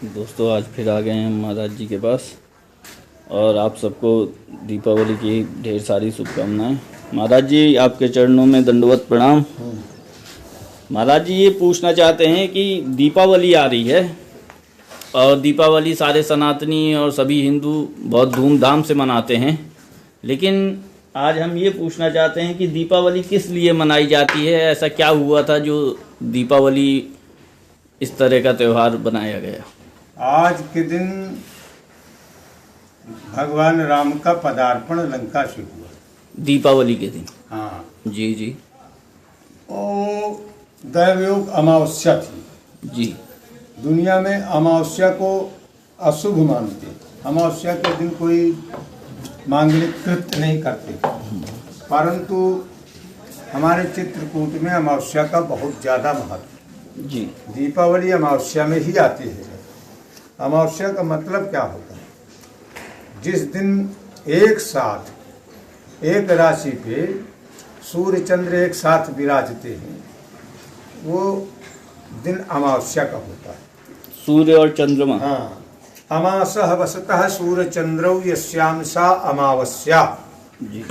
दोस्तों आज फिर आ गए हैं महाराज जी के पास और आप सबको दीपावली की ढेर सारी शुभकामनाएं। महाराज जी आपके चरणों में दंडवत प्रणाम। महाराज जी ये पूछना चाहते हैं कि दीपावली आ रही है और दीपावली सारे सनातनी और सभी हिंदू बहुत धूमधाम से मनाते हैं, लेकिन आज हम ये पूछना चाहते हैं कि दीपावली किस लिए मनाई जाती है। ऐसा क्या हुआ था जो दीपावली इस तरह का त्यौहार बनाया गया। आज के दिन भगवान राम का पदार्पण लंका से हुआ दीपावली के दिन। हाँ जी जी वो दैवयोग अमावस्या थी जी। दुनिया में अमावस्या को अशुभ मानते, अमावस्या के दिन कोई मांगलिक कृत्य नहीं करते, परंतु हमारे चित्रकूट में अमावस्या का बहुत ज़्यादा महत्व जी। दीपावली अमावस्या में ही आती है। अमावस्या का मतलब क्या होता है? जिस दिन एक साथ एक राशि पे सूर्य चंद्र एक साथ विराजते हैं वो दिन अमावस्या का होता है। सूर्य और चंद्रमा। हाँ, अमासः वसतः सूर्य चंद्रौ यस्याम सा अमावस्या जी।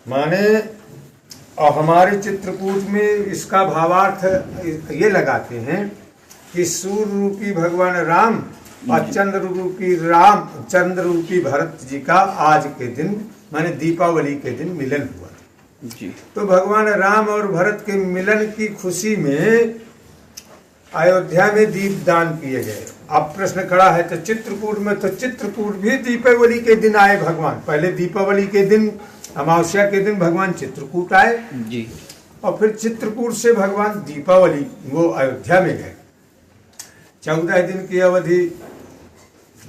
माने और हमारे चित्रकूट में इसका भावार्थ ये लगाते हैं कि सूर्य रूपी भगवान राम और चंद्र रूपी भरत जी का आज के दिन माने दीपावली के दिन मिलन हुआ जी। तो भगवान राम और भरत के मिलन की खुशी में अयोध्या में दीप दान किए गए। अब प्रश्न खड़ा है तो चित्रकूट में, तो चित्रकूट भी दीपावली के दिन आए भगवान। पहले दीपावली के दिन अमावस्या के दिन भगवान चित्रकूट आए जी और फिर चित्रकूट से भगवान दीपावली वो अयोध्या में गए। 14 दिन की अवधि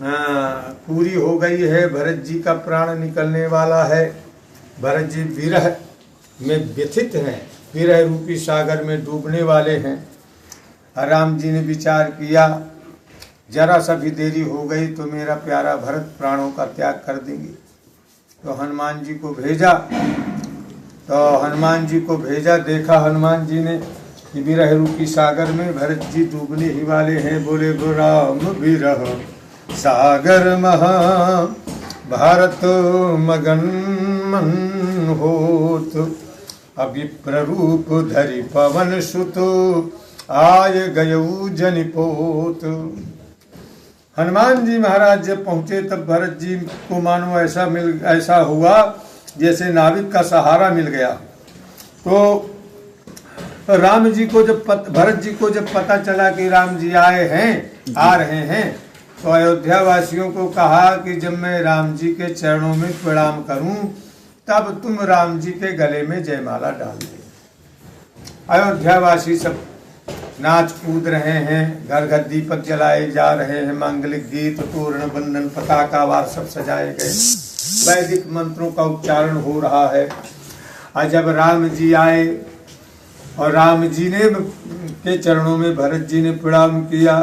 पूरी हो गई है। भरत जी का प्राण निकलने वाला है। भरत जी विरह में व्यथित हैं, विरह रूपी सागर में डूबने वाले हैं। राम जी ने विचार किया जरा सा भी देरी हो गई तो मेरा प्यारा भरत प्राणों का त्याग कर देंगे। तो हनुमान जी को भेजा, देखा हनुमान जी ने कि विरह रूपी सागर में भरत जी डूबने ही वाले हैं। बोले गो राम विरह सागर महा भारत मगन मन होत अभी प्ररूप धरि पवन सुत आय गयऊ जनिपोत। हनुमान जी महाराज जब पहुंचे तब भरत जी को मानो ऐसा हुआ जैसे नाविक का सहारा मिल गया। तो राम जी को भरत जी को जब पता चला कि राम जी आ रहे हैं तो अयोध्या वासियों को कहा कि जब मैं राम जी के चरणों में प्रणाम करूं तब तुम राम जी के गले में जयमाला डाल दे। अयोध्या वासी सब नाच कूद रहे हैं, घर घर दीपक जलाए जा रहे हैं, मांगलिक गीत तोरण बंधन पताका वार सब सजाए गए, वैदिक मंत्रों का उच्चारण हो रहा है। और जब राम जी आए और राम जी ने के चरणों में भरत जी ने प्रणाम किया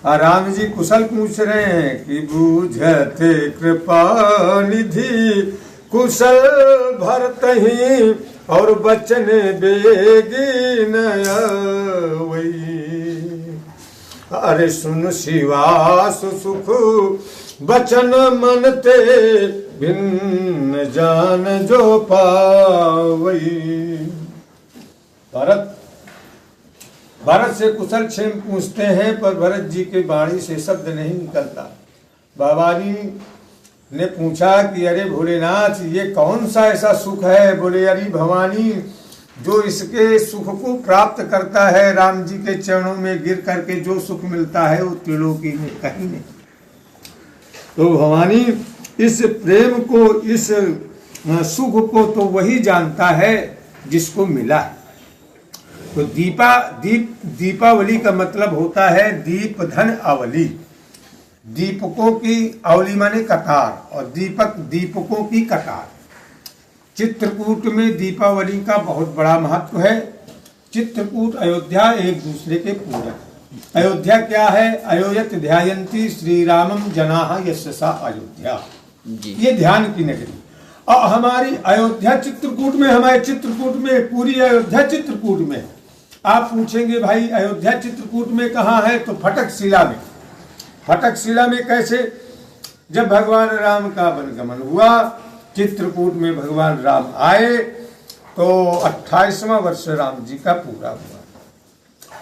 और राम जी कुशल पूछ रहे हैं कि बूझते कृपा निधि कुशल भरत ही और बचन बेगी नयवई। अरे सुन शिवास सुख बचन मन ते भिन्न जान जो पावई। भरत से कुशल क्षेम पूछते हैं पर भरत जी के वाणी से शब्द नहीं निकलता। भवानी ने पूछा कि अरे भोलेनाथ ये कौन सा ऐसा सुख है। बोले अरे भवानी जो इसके सुख को प्राप्त करता है राम जी के चरणों में गिर करके जो सुख मिलता है वो त्रिलोकी में कहीं नहीं। तो भवानी इस प्रेम को इस सुख को तो वही जानता है जिसको मिला है। तो दीपावली का मतलब होता है दीप धन अवली। दीपकों की अवली माने कतार और दीपकों की कतार। चित्रकूट में दीपावली का बहुत बड़ा महत्व है। चित्रकूट अयोध्या एक दूसरे के पूरक। अयोध्या क्या है? अयोयत ध्यायन्ति श्री रामम जनाः यस्य सा अयोध्या। ये ध्यान की नगरी। और हमारी अयोध्या चित्रकूट में, हमारे चित्रकूट में, पूरी अयोध्या चित्रकूट में। आप पूछेंगे भाई अयोध्या चित्रकूट में कहाँ है? तो फटक शिला में। फटकशिला में कैसे? जब भगवान राम का वनगमन हुआ, चित्रकूट में भगवान राम आए, तो 28वां वर्ष राम जी का पूरा हुआ।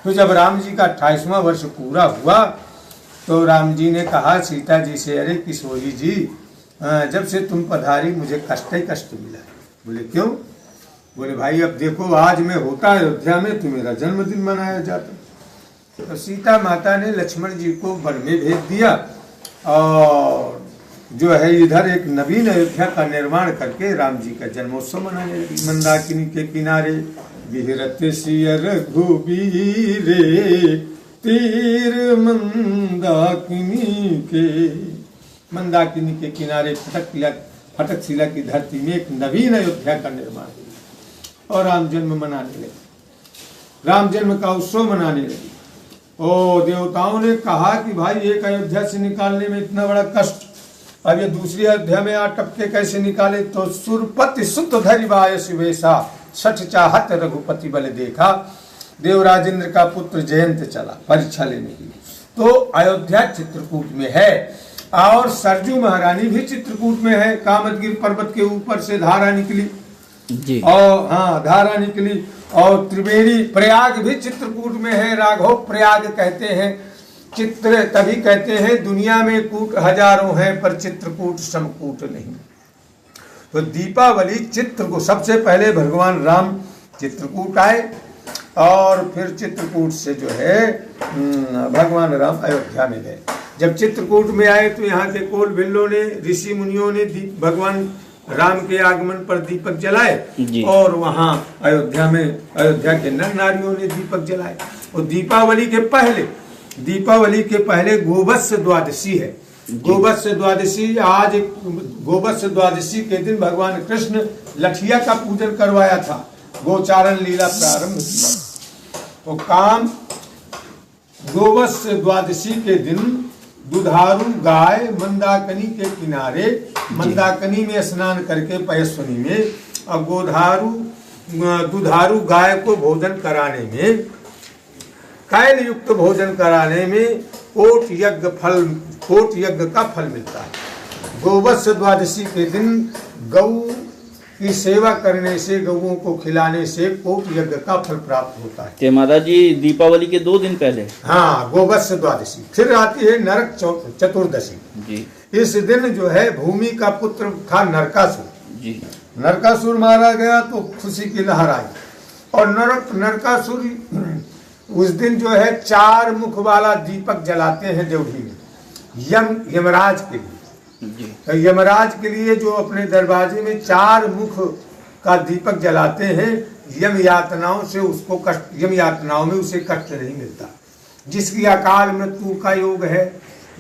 तो जब राम जी का 28वां वर्ष पूरा हुआ तो राम जी ने कहा सीता जी से, अरे किशोरी जी, जब से तुम पधारी मुझे कष्ट ही कष्ट मिला। बोले क्यों? बोले भाई अब देखो आज में होता अयोध्या में तो मेरा जन्मदिन मनाया जाता। तो सीता माता ने लक्ष्मण जी को वन में भेज दिया और जो है इधर एक नवीन अयोध्या का निर्माण करके राम जी का जन्मोत्सव मनाने लगी। मंदाकिनी के किनारे विहरत सिय रघुबीरे, तीर मंदाकिनी के किनारे फटकशिला की धरती में एक नवीन अयोध्या का निर्माण हुआ और राम जन्म मनाने लगे, राम जन्म का उत्सव मनाने लगे। ओ देवताओं ने कहा कि भाई एक अयोध्या से निकालने में इतना बड़ा कष्ट, अब ये दूसरी अयोध्या में आ टपके कैसे निकाले? तो सुरपति सुत धरिवाय शिवेशा, सठ चाहत रघुपति बल देखा। देवराज इंद्र का पुत्र जयंत चला परीक्षा लेने के लिए, तो अयोध्या चित्रकूट में है और सरजू महारानी भी चित्रकूट में है। कामदगिरि पर्वत के ऊपर से धारा निकली जी। और हाँ धारा निकली, और त्रिवेणी प्रयाग भी चित्रकूट में है। राघव प्रयाग कहते हैं, चित्र तभी कहते हैं दुनिया में कूट हजारों हैं पर चित्रकूट समकूट नहीं। तो दीपावली चित्र को सबसे पहले भगवान राम चित्रकूट आए और फिर चित्रकूट से जो है भगवान राम अयोध्या में गए। जब चित्रकूट में आए तो यहाँ के कोल बिल्लों ने, ऋषि मुनियों ने भगवान राम के आगमन पर दीपक जलाए और वहाँ अयोध्या में अयोध्या के नर नारियों ने दीपक जलाए। और दीपावली के पहले गोवत्स द्वादशी है। गोवत्स द्वादशी, आज गोवत्स द्वादशी के दिन भगवान कृष्ण लठिया का पूजन करवाया था, गोचारण लीला प्रारंभ किया। तो काम गोवत्स द्वादशी के दिन दुधारू गाय मंदाकिनी के किनारे, मंदाकिनी में स्नान करके पयस्विनी में, और दुधारू गाय को भोजन कराने में, कैल युक्त भोजन कराने में कोट यज्ञ का फल मिलता है। गोवत्स द्वादशी के दिन गौ की सेवा करने से, गौओं को खिलाने से कोट यज्ञ का फल प्राप्त होता है। के महाराज जी दीपावली के 2 दिन पहले, हाँ, गोवत्स द्वादशी। फिर आती है नरक चतुर्दशी जी। इस दिन जो है भूमि का पुत्र था नरकासुर जी, नरकासुर मारा गया तो खुशी की लहर आई। और नरकासुर उस दिन जो है 4 मुख वाला दीपक जलाते हैं देवढ़ी में यमराज के लिए। तो यमराज के लिए जो अपने दरवाजे में 4 मुख का दीपक जलाते हैं, यम यातनाओं में उसे कष्ट नहीं मिलता। जिसकी अकाल मृत्यु का योग है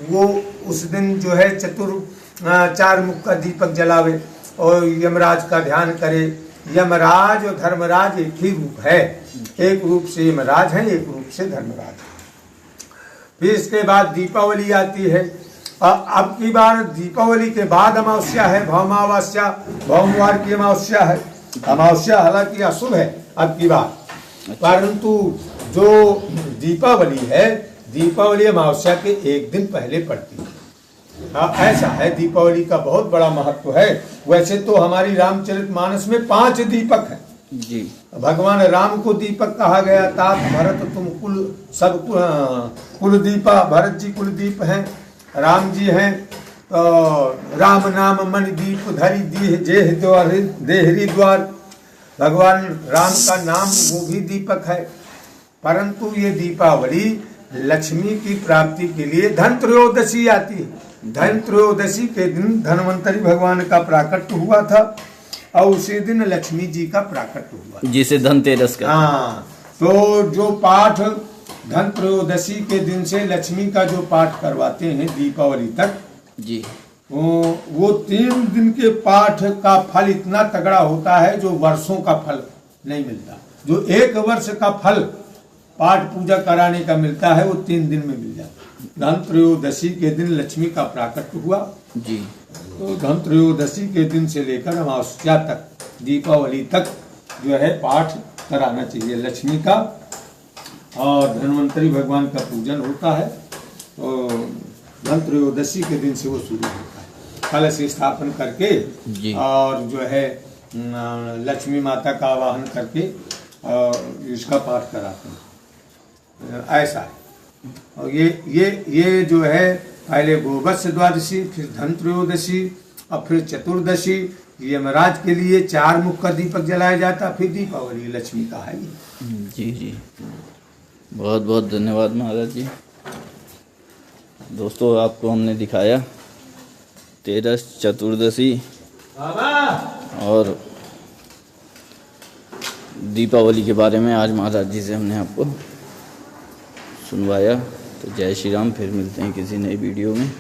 वो उस दिन जो है 4 मुख का दीपक जलावे और यमराज का ध्यान करे। यमराज और धर्मराज एक ही रूप है, एक रूप से यमराज है, एक रूप से धर्मराज। फिर इसके बाद दीपावली आती है। अब की बार दीपावली के बाद अमावस्या है, भौमावस्या, भौमवार की अमावस्या है। अमावस्या हालांकि अशुभ है अब की बार, परंतु जो दीपावली है, दीपावली अमावस्या के 1 दिन पहले पड़ती है। ऐसा है, दीपावली का बहुत बड़ा महत्व है। वैसे तो हमारी रामचरितमानस में 5 दीपक है जी। भगवान राम को दीपक कहा गया। तात भरत तुम कुल दीपा, भरत जी कुल दीप हैं, राम जी हैं। राम नाम मन दीप धरी देहरी द्वार, भगवान राम का नाम वो भी दीपक है। परंतु ये दीपावली लक्ष्मी की प्राप्ति के लिए धनत्रयोदशी आती है। धनत्रयोदशी के दिन धन्वंतरी भगवान का प्राकट्य हुआ था और उसी दिन लक्ष्मी जी का प्राकट्य हुआ, जिसे धनतेरस का। हाँ, तो जो पाठ धनत्रयोदशी के दिन से लक्ष्मी का जो पाठ करवाते हैं दीपावली तक जी, वो 3 दिन के पाठ का फल इतना तगड़ा होता है जो वर्षों का फल नहीं मिलता। जो 1 वर्ष का फल पाठ पूजा कराने का मिलता है वो 3 दिन में मिल जाता है। धनत्रयोदशी के दिन लक्ष्मी का प्राकट्य हुआ जी, तो धनत्रयोदशी के दिन से लेकर अमावस्या तक, दीपावली तक जो है पाठ कराना चाहिए लक्ष्मी का, और धन्वंतरी भगवान का पूजन होता है। तो धनत्रयोदशी के दिन से वो शुरू होता है। कलश स्थापन करके जी। और जो है लक्ष्मी माता का आवाहन करके और इसका पाठ कराते हैं, ऐसा है। और ये जो है पहले गोवत्स द्वादशी, फिर धनत्रयोदशी और फिर चतुर्दशी। यमराज के लिए 4 मुख का दीपक जलाया जाता, फिर दीपावली लक्ष्मी का है ये। जी जी, बहुत बहुत धन्यवाद महाराज जी। दोस्तों आपको हमने दिखाया तेरस, चतुर्दशी और दीपावली के बारे में आज महाराज जी से हमने आपको सुनवाया। तो जय श्री राम, फिर मिलते हैं किसी नई वीडियो में।